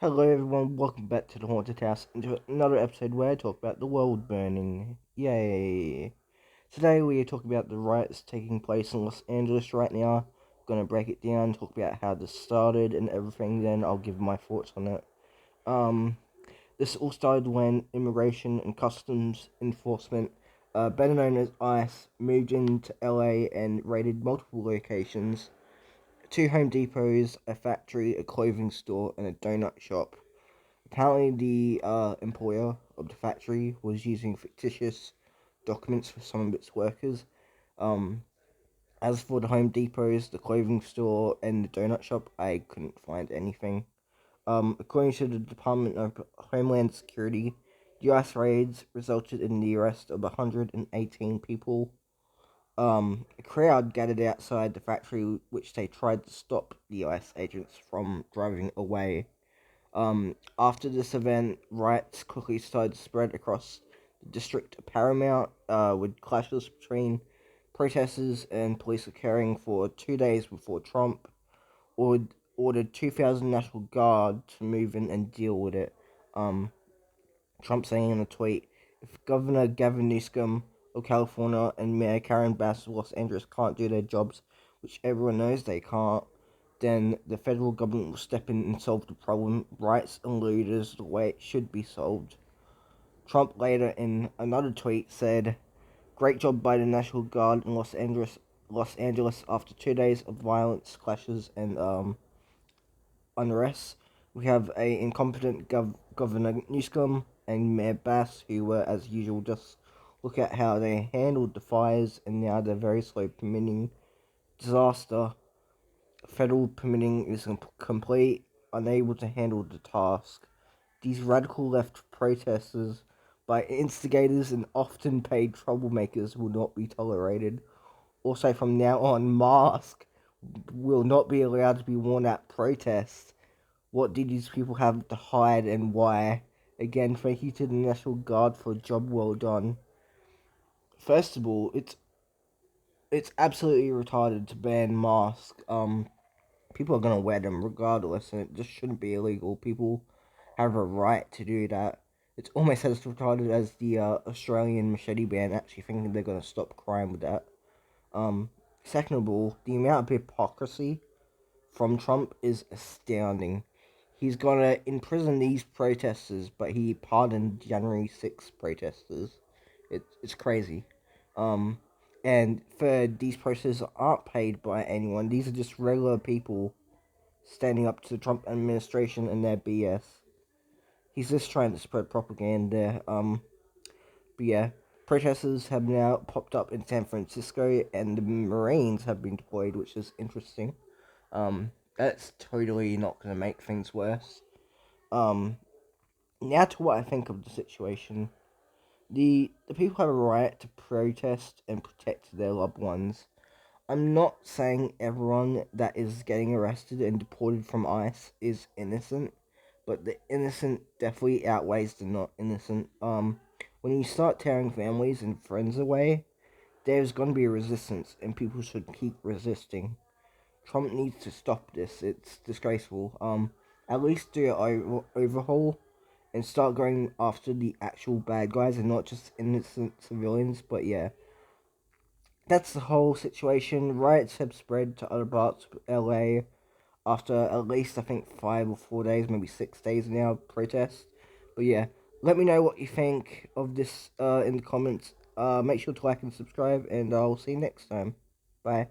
Hello everyone, welcome back to the Haunted House and to another episode where I talk about the world burning. Yay! Today we are talking about the riots taking place in Los Angeles right now. Gonna break it down, talk about how this started and everything, then I'll give my thoughts on it. Um, this all started when Immigration and Customs Enforcement, better known as ICE, moved into LA and raided multiple locations. Two Home Depots, a factory, a clothing store, and a donut shop. Apparently, the employer of the factory was using fictitious documents for some of its workers. Um, as for the Home Depots, the clothing store, and the donut shop, I couldn't find anything. According to the Department of Homeland Security, US raids resulted in the arrest of 118 people. A crowd gathered outside the factory, which they tried to stop the US agents from driving away. After this event, riots quickly started to spread across the district of Paramount, with clashes between protesters and police occurring for 2 days before Trump ordered 2,000 National Guard to move in and deal with it. Um, Trump saying in a tweet, if Governor Gavin Newsom of California and Mayor Karen Bass of Los Angeles can't do their jobs, which everyone knows they can't, then the federal government will step in and solve the problem. Rights and looters the way it should be solved. Trump later in another tweet said, "Great job by the National Guard in Los Angeles after 2 days of violence, clashes, and unrest. We have a incompetent Governor Newsom and Mayor Bass, who were, as usual, just look at how they handled the fires, and now they're very slow permitting disaster. Federal permitting is complete, unable to handle the task. These radical left protesters by instigators and often paid troublemakers will not be tolerated. Also, from now on, masks will not be allowed to be worn at protests. What did these people have to hide and why? Again, thank you to the National Guard for a job well done. First of all, it's absolutely retarded to ban masks. People are gonna wear them regardless, and it just shouldn't be illegal. People have a right to do that. It's almost as retarded as the Australian machete ban. Actually, thinking they're gonna stop crime with that. Um, Second of all, the amount of hypocrisy from Trump is astounding. He's gonna imprison these protesters, but he pardoned January 6th protesters. It's crazy. Um, and third, these protesters aren't paid by anyone. These are just regular people standing up to the Trump administration and their BS. He's just trying to spread propaganda. But yeah, protesters have now popped up in San Francisco, and the Marines have been deployed, which is interesting. That's totally not going to make things worse. Um, Now to what I think of the situation. The people have a right to protest and protect their loved ones. I'm not saying everyone that is getting arrested and deported from ICE is innocent, but the innocent definitely outweighs the not innocent. When you start tearing families and friends away, there's going to be a resistance, and people should keep resisting. Trump needs to stop this. It's disgraceful. At least do an overhaul and start going after the actual bad guys and not just innocent civilians. But yeah, that's the whole situation. Riots have spread to other parts of LA after at least I think 5 or 4 days, maybe 6 days now of protests. But yeah, let me know what you think of this in the comments. Make sure to like and subscribe, and I'll see you next time. Bye.